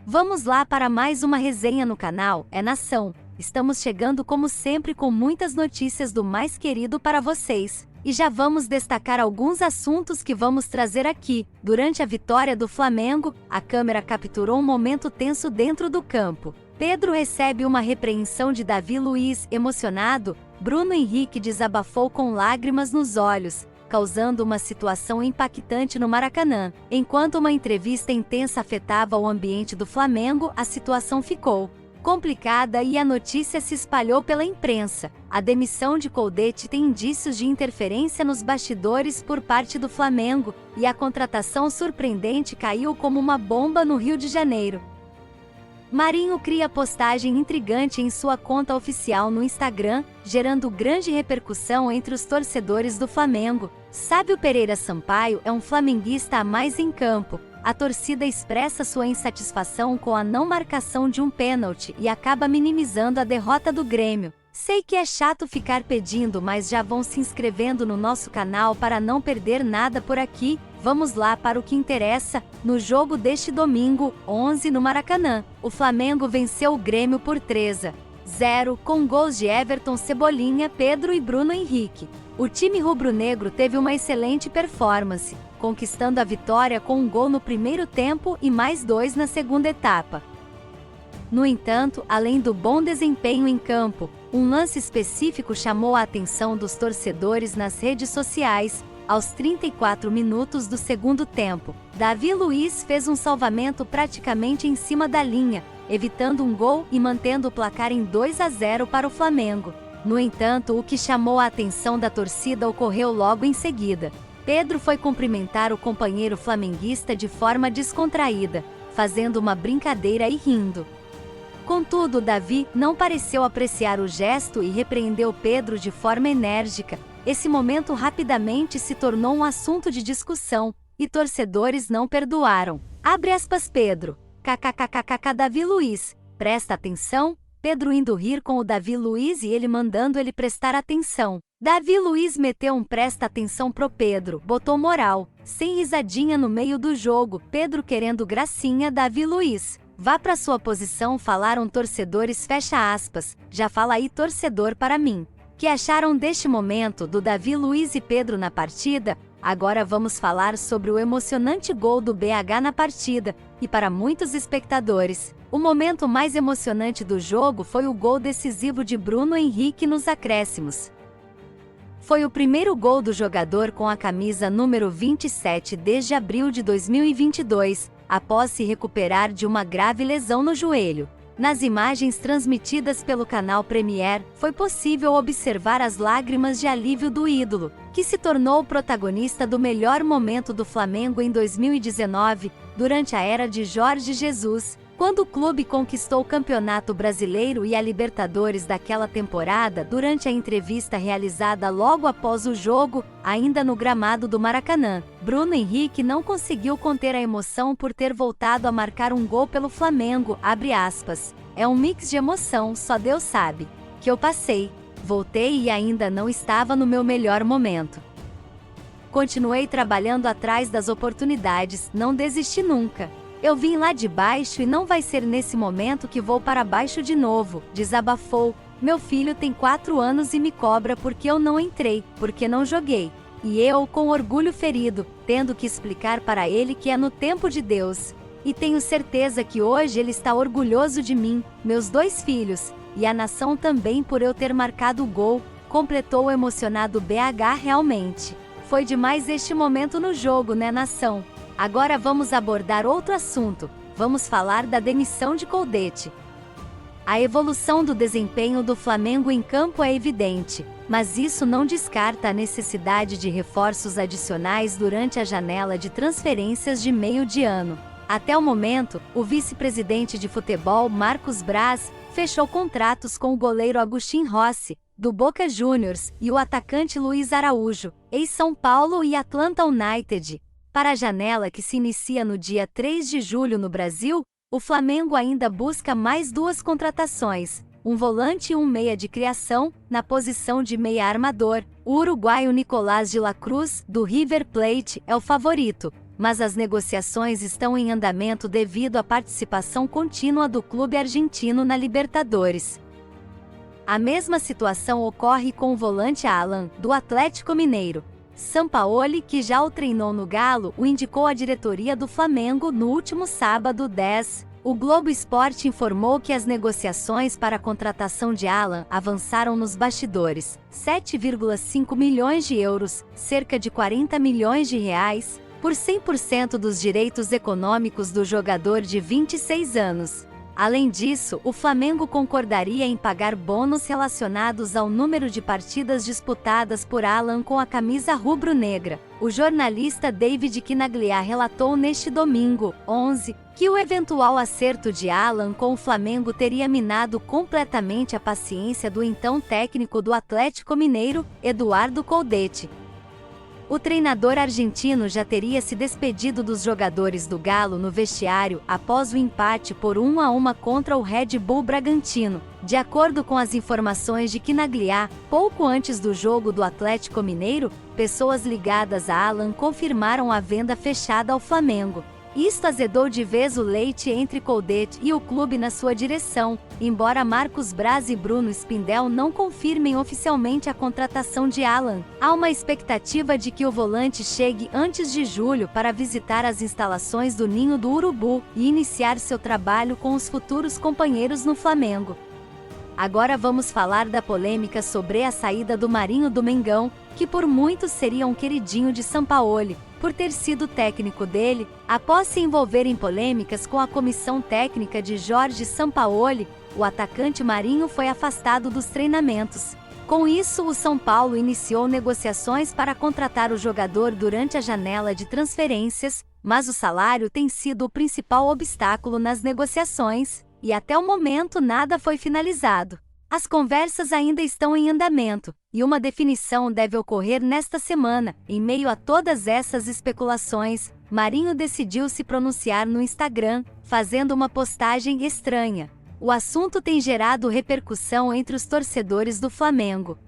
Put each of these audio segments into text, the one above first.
Vamos lá para mais uma resenha no canal É Nação. Estamos chegando como sempre com muitas notícias do mais querido para vocês. E já vamos destacar alguns assuntos que vamos trazer aqui. Durante a vitória do Flamengo, a câmera capturou um momento tenso dentro do campo. Pedro recebe uma repreensão de Davi Luiz. Emocionado, Bruno Henrique desabafou com lágrimas nos olhos, causando uma situação impactante no Maracanã. Enquanto uma entrevista intensa afetava o ambiente do Flamengo, a situação ficou complicada e a notícia se espalhou pela imprensa. A demissão de Coudet tem indícios de interferência nos bastidores por parte do Flamengo, e a contratação surpreendente caiu como uma bomba no Rio de Janeiro. Marinho cria postagem intrigante em sua conta oficial no Instagram, gerando grande repercussão entre os torcedores do Flamengo. Sábio Pereira Sampaio é um flamenguista a mais em campo. A torcida expressa sua insatisfação com a não marcação de um pênalti e acaba minimizando a derrota do Grêmio. Sei que é chato ficar pedindo, mas já vão se inscrevendo no nosso canal para não perder nada por aqui. Vamos lá para o que interessa. No jogo deste domingo, 11 no Maracanã, o Flamengo venceu o Grêmio por 3-0, com gols de Everton, Cebolinha, Pedro e Bruno Henrique. O time rubro-negro teve uma excelente performance, conquistando a vitória com um gol no primeiro tempo e mais 2 na segunda etapa. No entanto, além do bom desempenho em campo, um lance específico chamou a atenção dos torcedores nas redes sociais. Aos 34 minutos do segundo tempo, Davi Luiz fez um salvamento praticamente em cima da linha, evitando um gol e mantendo o placar em 2-0 para o Flamengo. No entanto, o que chamou a atenção da torcida ocorreu logo em seguida. Pedro foi cumprimentar o companheiro flamenguista de forma descontraída, fazendo uma brincadeira e rindo. Contudo, Davi não pareceu apreciar o gesto e repreendeu Pedro de forma enérgica. Esse momento rapidamente se tornou um assunto de discussão, e torcedores não perdoaram. Abre aspas, Pedro. KKKKK Davi Luiz. Presta atenção? Pedro indo rir com o Davi Luiz e ele mandando ele prestar atenção. Davi Luiz meteu um presta atenção pro Pedro, botou moral, sem risadinha no meio do jogo. Pedro querendo gracinha. Davi Luiz, vá pra sua posição, falaram torcedores, fecha aspas. Já fala aí, torcedor, para mim. Que acharam deste momento do Davi Luiz e Pedro na partida? Agora vamos falar sobre o emocionante gol do BH na partida, e para muitos espectadores, o momento mais emocionante do jogo foi o gol decisivo de Bruno Henrique nos acréscimos. Foi o primeiro gol do jogador com a camisa número 27 desde abril de 2022, após se recuperar de uma grave lesão no joelho. Nas imagens transmitidas pelo canal Premier, foi possível observar as lágrimas de alívio do ídolo, que se tornou o protagonista do melhor momento do Flamengo em 2019, durante a era de Jorge Jesus, quando o clube conquistou o Campeonato Brasileiro e a Libertadores daquela temporada. Durante a entrevista realizada logo após o jogo, ainda no gramado do Maracanã, Bruno Henrique não conseguiu conter a emoção por ter voltado a marcar um gol pelo Flamengo, abre aspas. É um mix de emoção, só Deus sabe, que eu passei. Voltei e ainda não estava no meu melhor momento. Continuei trabalhando atrás das oportunidades, não desisti nunca. Eu vim lá de baixo e não vai ser nesse momento que vou para baixo de novo, desabafou. Meu filho tem 4 anos e me cobra porque eu não entrei, porque não joguei. E eu, com orgulho ferido, tendo que explicar para ele que é no tempo de Deus. E tenho certeza que hoje ele está orgulhoso de mim, meus 2 filhos, e a nação também por eu ter marcado o gol, completou o emocionado BH. Realmente foi demais este momento no jogo, né, nação? Agora vamos abordar outro assunto, vamos falar da demissão de Coudet. A evolução do desempenho do Flamengo em campo é evidente, mas isso não descarta a necessidade de reforços adicionais durante a janela de transferências de meio de ano. Até o momento, o vice-presidente de futebol, Marcos Braz, fechou contratos com o goleiro Agustín Rossi, do Boca Juniors, e o atacante Luiz Araújo, ex-São Paulo e Atlanta United. Para a janela que se inicia no dia 3 de julho no Brasil, o Flamengo ainda busca mais 2 contratações, um volante e um meia de criação. Na posição de meia armador, o uruguaio Nicolás de la Cruz, do River Plate, é o favorito, mas as negociações estão em andamento devido à participação contínua do clube argentino na Libertadores. A mesma situação ocorre com o volante Alan, do Atlético Mineiro. Sampaoli, que já o treinou no Galo, o indicou à diretoria do Flamengo no último sábado 10. O Globo Esporte informou que as negociações para a contratação de Alan avançaram nos bastidores. 7,5 milhões de euros, cerca de 40 milhões de reais, por 100% dos direitos econômicos do jogador de 26 anos. Além disso, o Flamengo concordaria em pagar bônus relacionados ao número de partidas disputadas por Alan com a camisa rubro-negra. O jornalista David Quinaglia relatou neste domingo, 11, que o eventual acerto de Alan com o Flamengo teria minado completamente a paciência do então técnico do Atlético Mineiro, Eduardo Coudet. O treinador argentino já teria se despedido dos jogadores do Galo no vestiário após o empate por 1-1 contra o Red Bull Bragantino. De acordo com as informações de Quinaglia, pouco antes do jogo do Atlético Mineiro, pessoas ligadas a Alan confirmaram a venda fechada ao Flamengo. Isto azedou de vez o leite entre Coudet e o clube na sua direção, embora Marcos Braz e Bruno Spindel não confirmem oficialmente a contratação de Alan. Há uma expectativa de que o volante chegue antes de julho para visitar as instalações do Ninho do Urubu e iniciar seu trabalho com os futuros companheiros no Flamengo. Agora vamos falar da polêmica sobre a saída do Marinho do Mengão, que por muitos seria um queridinho de Sampaoli, por ter sido técnico dele. Após se envolver em polêmicas com a comissão técnica de Jorge Sampaoli, o atacante Marinho foi afastado dos treinamentos. Com isso, o São Paulo iniciou negociações para contratar o jogador durante a janela de transferências, mas o salário tem sido o principal obstáculo nas negociações, e até o momento nada foi finalizado. As conversas ainda estão em andamento, e uma definição deve ocorrer nesta semana. Em meio a todas essas especulações, Marinho decidiu se pronunciar no Instagram, fazendo uma postagem estranha. O assunto tem gerado repercussão entre os torcedores do Flamengo.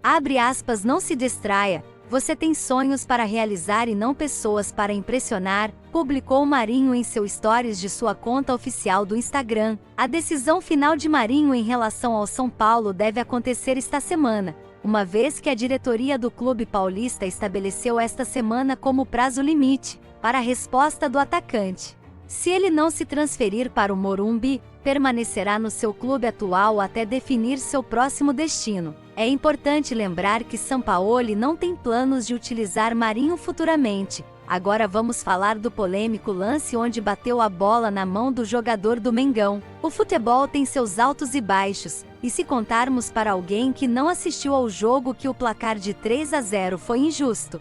Abre aspas, não se distraia. Você tem sonhos para realizar e não pessoas para impressionar, publicou Marinho em seu stories de sua conta oficial do Instagram. A decisão final de Marinho em relação ao São Paulo deve acontecer esta semana, uma vez que a diretoria do clube paulista estabeleceu esta semana como prazo limite para a resposta do atacante. Se ele não se transferir para o Morumbi, permanecerá no seu clube atual até definir seu próximo destino. É importante lembrar que Sampaoli não tem planos de utilizar Marinho futuramente. Agora vamos falar do polêmico lance onde bateu a bola na mão do jogador do Mengão. O futebol tem seus altos e baixos, e se contarmos para alguém que não assistiu ao jogo que o placar de 3-0 foi injusto,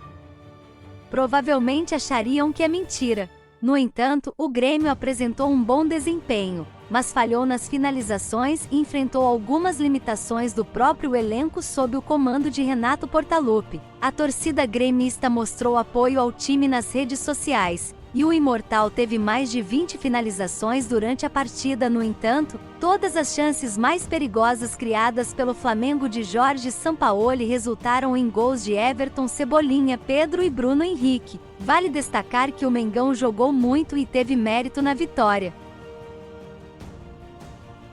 provavelmente achariam que é mentira. No entanto, o Grêmio apresentou um bom desempenho, mas falhou nas finalizações e enfrentou algumas limitações do próprio elenco sob o comando de Renato Portaluppi. A torcida gremista mostrou apoio ao time nas redes sociais, e o Imortal teve mais de 20 finalizações durante a partida. No entanto, todas as chances mais perigosas criadas pelo Flamengo de Jorge Sampaoli resultaram em gols de Everton, Cebolinha, Pedro e Bruno Henrique. Vale destacar que o Mengão jogou muito e teve mérito na vitória.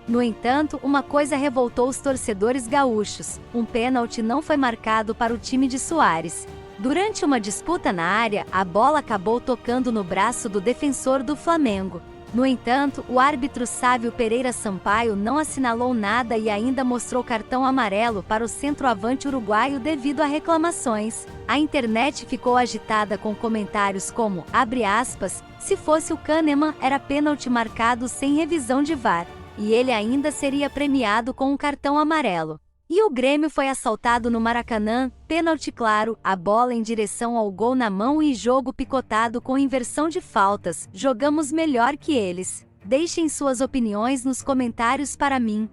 No entanto, uma coisa revoltou os torcedores gaúchos: um pênalti não foi marcado para o time de Soares. Durante uma disputa na área, a bola acabou tocando no braço do defensor do Flamengo. No entanto, o árbitro Sávio Pereira Sampaio não assinalou nada e ainda mostrou cartão amarelo para o centroavante uruguaio devido a reclamações. A internet ficou agitada com comentários como, abre aspas, se fosse o Kahneman era pênalti marcado sem revisão de VAR, e ele ainda seria premiado com um cartão amarelo. E o Grêmio foi assaltado no Maracanã, pênalti claro, a bola em direção ao gol na mão e jogo picotado com inversão de faltas, jogamos melhor que eles. Deixem suas opiniões nos comentários para mim.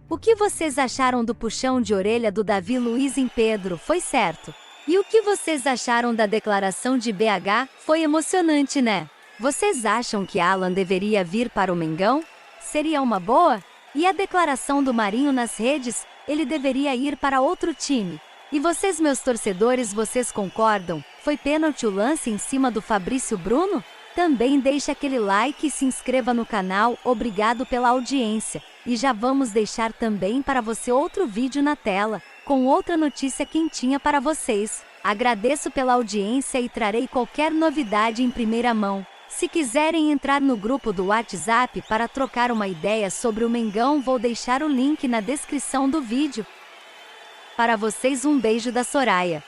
O que vocês acharam do puxão de orelha do Davi Luiz em Pedro? Foi certo? E o que vocês acharam da declaração de BH? Foi emocionante, né? Vocês acham que Alan deveria vir para o Mengão? Seria uma boa? E a declaração do Marinho nas redes? Ele deveria ir para outro time. E vocês, meus torcedores, vocês concordam? Foi pênalti o lance em cima do Fabrício Bruno? Também deixe aquele like e se inscreva no canal. Obrigado pela audiência. E já vamos deixar também para você outro vídeo na tela, com outra notícia quentinha para vocês. Agradeço pela audiência e trarei qualquer novidade em primeira mão. Se quiserem entrar no grupo do WhatsApp para trocar uma ideia sobre o Mengão, vou deixar o link na descrição do vídeo. Para vocês, um beijo da Soraya.